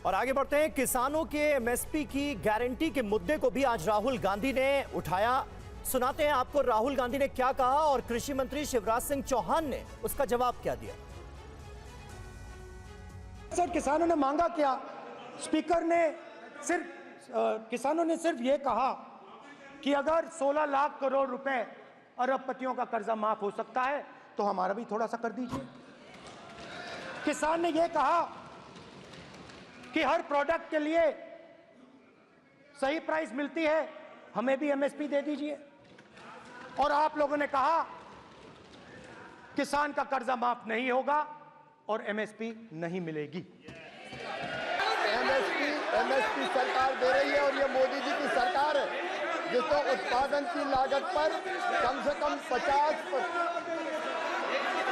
और आगे बढ़ते हैं। किसानों के एमएसपी की गारंटी के मुद्दे को भी आज राहुल गांधी ने उठाया। सुनाते हैं आपको राहुल गांधी ने क्या कहा और कृषि मंत्री शिवराज सिंह चौहान ने उसका जवाब क्या दिया। सर, किसानों ने मांगा क्या? स्पीकर ने किसानों ने सिर्फ ये कहा कि अगर 16 लाख करोड़ रुपए अरबपतियों का कर्जा माफ हो सकता है तो हमारा भी थोड़ा सा कर दीजिए। किसान ने यह कहा कि हर प्रोडक्ट के लिए सही प्राइस मिलती है, हमें भी एमएसपी दे दीजिए। और आप लोगों ने कहा किसान का कर्जा माफ नहीं होगा और एमएसपी नहीं मिलेगी। एमएसपी सरकार दे रही है और ये मोदी जी की सरकार है जिसको उत्पादन की लागत पर कम से कम 50%,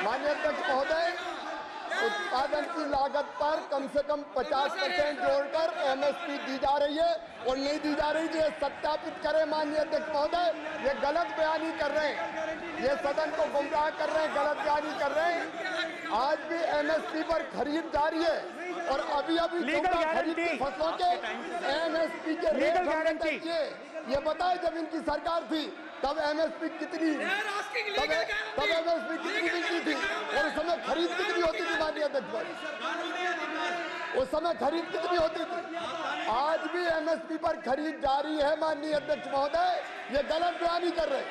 माननीय अध्यक्ष महोदय, उत्पादन की लागत पर कम से कम 50% जोड़कर एमएसपी दी जा रही है और नहीं दी जा रही। ये सत्यापित करें माननीय अध्यक्ष महोदय, ये गलत बयानी कर रहे हैं, ये सदन को गुमराह कर रहे हैं, गलत बयानी कर रहे हैं। आज भी एमएसपी पर खरीद जारी है और अभी खरीद की फसलों के एमएसपी के रेट गारंटी ये बताए जब इनकी सरकार थी तब एमएसपी कितनी मिलती थी और उस समय खरीद कितनी होती थी माननीय अध्यक्ष? उस समय खरीद कितनी होती थी? आज भी एमएसपी पर खरीद जारी है माननीय अध्यक्ष महोदय, ये गलत बयानी कर रहे हैं।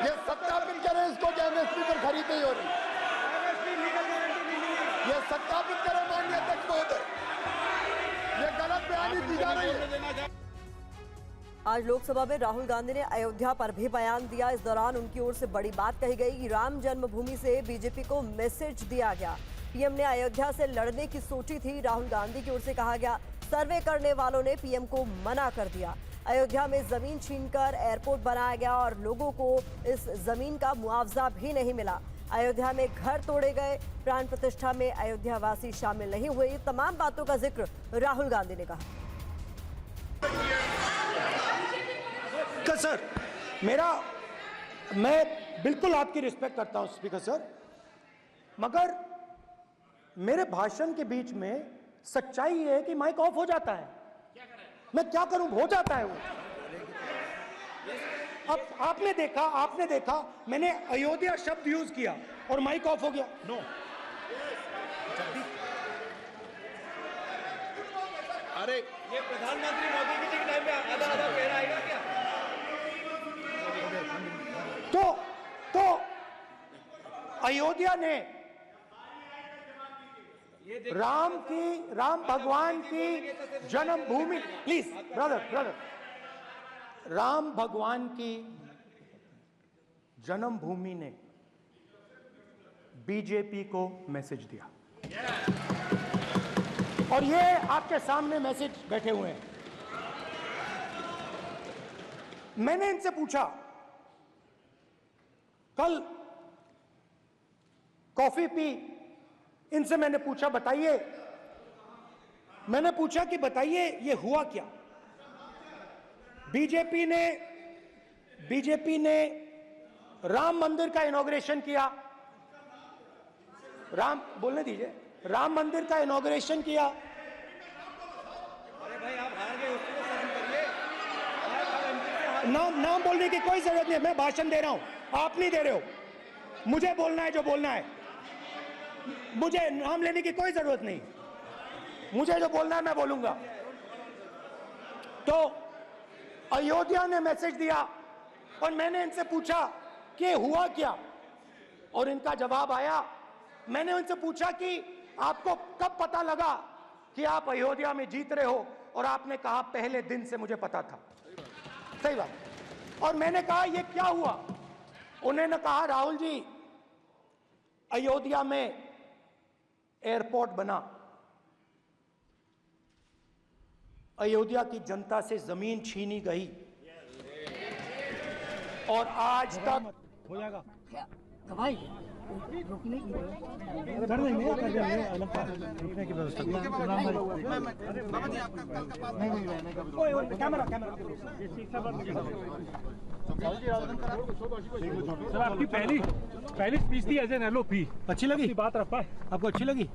ये सत्यापित करें इसको कि एमएसपी पर खरीद नहीं हो रही, ये सत्यापित करें माननीय अध्यक्ष महोदय, ये गलत बयानी की जा रही है। आज लोकसभा में राहुल गांधी ने अयोध्या पर भी बयान दिया। इस दौरान उनकी ओर से बड़ी बात कही गई कि राम जन्मभूमि से बीजेपी को मैसेज दिया गया। पीएम ने अयोध्या से लड़ने की सोची थी। राहुल गांधी की ओर से कहा गया सर्वे करने वालों ने पीएम को मना कर दिया। अयोध्या में जमीन छीनकर एयरपोर्ट बनाया गया और लोगों को इस जमीन का मुआवजा भी नहीं मिला। अयोध्या में घर तोड़े गए, प्राण प्रतिष्ठा में अयोध्या वासी शामिल नहीं हुए। तमाम बातों का जिक्र राहुल गांधी ने कहा। सर, मैं बिल्कुल आपकी रिस्पेक्ट करता हूं स्पीकर सर, मगर मेरे भाषण के बीच में सच्चाई ये है कि माइक ऑफ हो जाता है। मैं क्या करूं, हो जाता है वो। अब आपने देखा मैंने अयोध्या शब्द यूज किया और माइक ऑफ हो गया। नो, अरे ये प्रधानमंत्री मोदी जी के टाइम पे आधा कह रहा है क्या? तो अयोध्या ने राम भगवान की जन्मभूमि, प्लीज ब्रदर, राम भगवान की जन्मभूमि ने बीजेपी को मैसेज दिया और ये आपके सामने मैसेज बैठे हुए हैं। मैंने इनसे पूछा, कल कॉफी पी, इनसे मैंने पूछा बताइए ये हुआ क्या? बीजेपी ने राम मंदिर का इनॉग्रेशन किया, राम मंदिर का इनॉग्रेशन किया। अरे भाई आप हार गए, उसको सहन करिए। नाम बोलने की कोई जरूरत नहीं है, मैं भाषण दे रहा हूं, आप नहीं दे रहे हो। मुझे बोलना है जो बोलना है, मुझे नाम लेने की कोई जरूरत नहीं, मुझे जो बोलना है मैं बोलूंगा। तो अयोध्या ने मैसेज दिया और मैंने इनसे पूछा कि हुआ क्या, और इनका जवाब आया। मैंने उनसे पूछा कि आपको कब पता लगा कि आप अयोध्या में जीत रहे हो, और आपने कहा पहले दिन से मुझे पता था। सही बात। और मैंने कहा ये क्या हुआ? उन्होंने कहा राहुल जी, अयोध्या में एयरपोर्ट बना, अयोध्या की जनता से जमीन छीनी गई और आज तक हो जाएगा भाई रोकने की कर देंगे रोकने की व्यवस्था कैमरा सर आपकी पहली स्पीच थी एज एन एलओपी, अच्छी लगी बात रख पाए? आपको अच्छी लगी?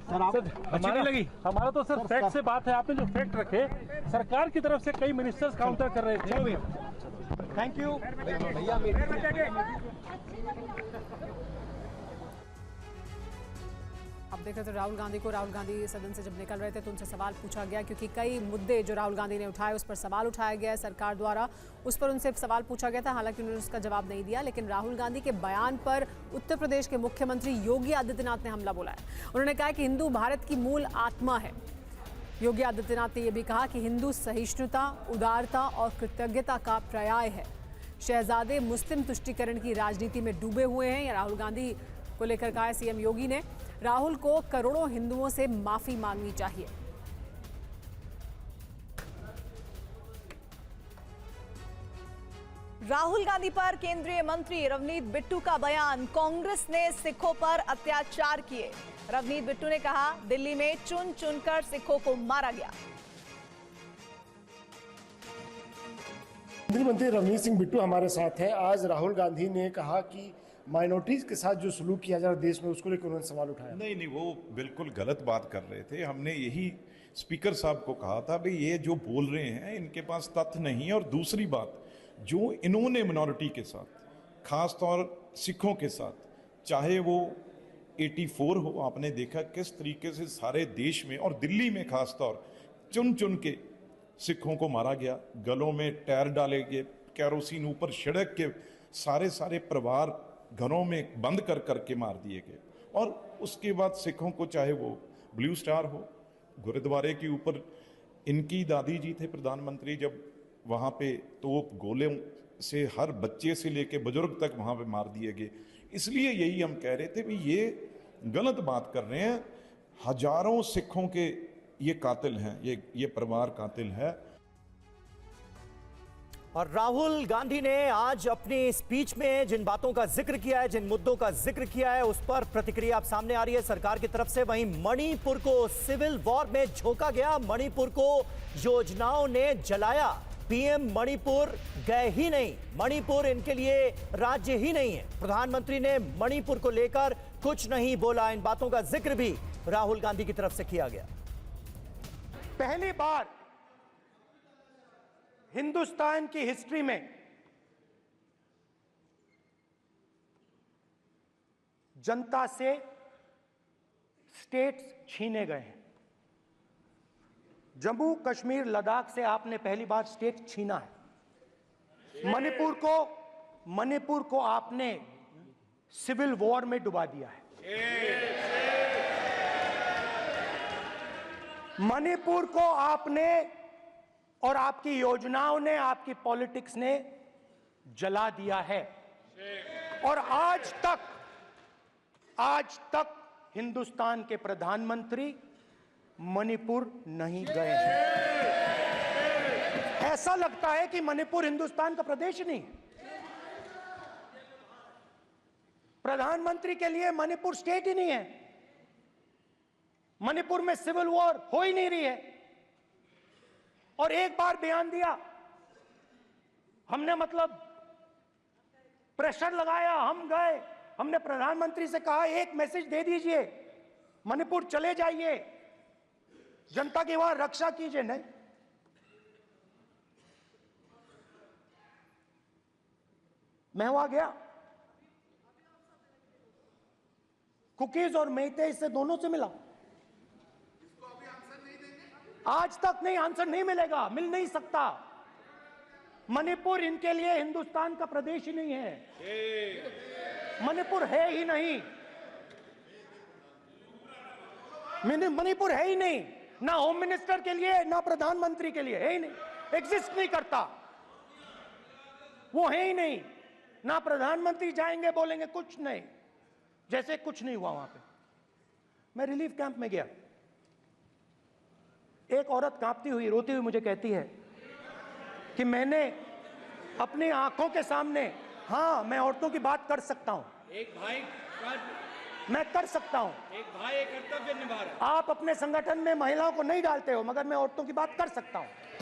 सर आप अच्छी नहीं लगी? हमारा तो सर फैक्ट से बात है। आपने जो फैक्ट रखे, सरकार की तरफ से कई मिनिस्टर्स काउंटर कर रहे थे। Thank you. अब देख रहे थे राहुल गांधी सदन से जब निकल रहे थे तो उनसे सवाल पूछा गया, क्योंकि कई मुद्दे जो राहुल गांधी ने उठाए उस पर सवाल उठाया गया है सरकार द्वारा, उस पर उनसे सवाल पूछा गया था। हालांकि उन्होंने उसका जवाब नहीं दिया, लेकिन राहुल गांधी के बयान पर उत्तर प्रदेश के मुख्यमंत्री योगी आदित्यनाथ ने हमला बोला है। उन्होंने कहा कि हिंदू भारत की मूल आत्मा है। योगी आदित्यनाथ ने यह भी कहा कि हिंदू सहिष्णुता, उदारता और कृतज्ञता का पर्याय है। शहजादे मुस्लिम तुष्टीकरण की राजनीति में डूबे हुए हैं, या राहुल गांधी को लेकर कहा है सीएम योगी ने। राहुल को करोड़ों हिंदुओं से माफी मांगनी चाहिए। राहुल गांधी पर केंद्रीय मंत्री रवनीत बिट्टू का बयान, कांग्रेस ने सिखों पर अत्याचार किए। रवनीत बिट्टू ने कहा, दिल्ली में चुन चुनकर सिखों को मारा गया। केंद्रीय मंत्री रवनीत सिंह बिट्टू हमारे साथ हैं। आज राहुल गांधी ने कहा कि माइनॉरिटीज के साथ जो सलूक किया जा रहा है देश में, उसको लेकर उन्होंने सवाल उठाया। नहीं, वो बिल्कुल गलत बात कर रहे थे। हमने यही स्पीकर साहब को कहा था, भाई ये जो बोल रहे हैं इनके पास तथ्य नहीं है। और दूसरी बात, जो इन्होंने मिनॉरिटी के साथ, खास तौर सिखों के साथ, चाहे वो 84 हो, आपने देखा किस तरीके से सारे देश में और दिल्ली में खास तौर चुन चुन के सिखों को मारा गया, गलों में टायर डाले गए, कैरोसिन ऊपर छिड़क के सारे परिवार घरों में बंद कर करके मार दिए गए। और उसके बाद सिखों को, चाहे वो ब्लू स्टार हो, गुरुद्वारे के ऊपर इनकी दादी जी थे प्रधानमंत्री, जब वहाँ पे तोप गोले से हर बच्चे से लेके बुजुर्ग तक वहाँ पे मार दिए गए। इसलिए यही हम कह रहे थे, भी ये गलत बात कर रहे हैं। हजारों सिखों के ये कातिल हैं, ये परिवार कातिल है। और राहुल गांधी ने आज अपनी स्पीच में जिन बातों का जिक्र किया है, जिन मुद्दों का जिक्र किया है, उस पर प्रतिक्रिया अब सामने आ रही है सरकार की तरफ से। वहीं मणिपुर को सिविल वॉर में झोंका गया, मणिपुर को योजनाओं ने जलाया। पीएम मणिपुर गए ही नहीं, मणिपुर इनके लिए राज्य ही नहीं है। प्रधानमंत्री ने मणिपुर को लेकर कुछ नहीं बोला। इन बातों का जिक्र भी राहुल गांधी की तरफ से किया गया। पहली बार हिंदुस्तान की हिस्ट्री में जनता से स्टेट्स छीने गए हैं। जम्मू कश्मीर लद्दाख से आपने पहली बार स्टेट छीना है। मणिपुर को आपने सिविल वॉर में डुबा दिया है। मणिपुर को आपने और आपकी योजनाओं ने, आपकी पॉलिटिक्स ने जला दिया है। और आज तक हिंदुस्तान के प्रधानमंत्री मणिपुर नहीं गए हैं। ऐसा लगता है कि मणिपुर हिंदुस्तान का प्रदेश नहीं है। प्रधानमंत्री के लिए मणिपुर स्टेट ही नहीं है। मणिपुर में सिविल वॉर हो ही नहीं रही है। और एक बार बयान दिया हमने, मतलब प्रेशर लगाया, हम गए, हमने प्रधानमंत्री से कहा एक मैसेज दे दीजिए, मणिपुर चले जाइए, जनता की वहां रक्षा कीजिए। नहीं, मैं वहां गया, कुकीज और मेहते से दोनों से मिला। आज तक नहीं, आंसर नहीं मिलेगा, मिल नहीं सकता। मणिपुर इनके लिए हिंदुस्तान का प्रदेश ही नहीं है। मणिपुर है ही नहीं, मणिपुर है ही नहीं, ना होम मिनिस्टर के लिए, ना प्रधानमंत्री के लिए, है ही नहीं, एग्जिस्ट नहीं करता, वो है ही नहीं। ना प्रधानमंत्री जाएंगे बोलेंगे कुछ नहीं, जैसे कुछ नहीं हुआ वहां पे। मैं रिलीफ कैंप में गया, एक औरत कांपती हुई, रोती हुई मुझे कहती है कि मैंने अपनी आंखों के सामने, हाँ मैं औरतों की बात कर सकता हूं, एक भाई मैं कर सकता हूं, एक भाई एक कर्तव्य निभा रहा है। आप अपने संगठन में महिलाओं को नहीं डालते हो, मगर मैं औरतों की बात कर सकता हूं।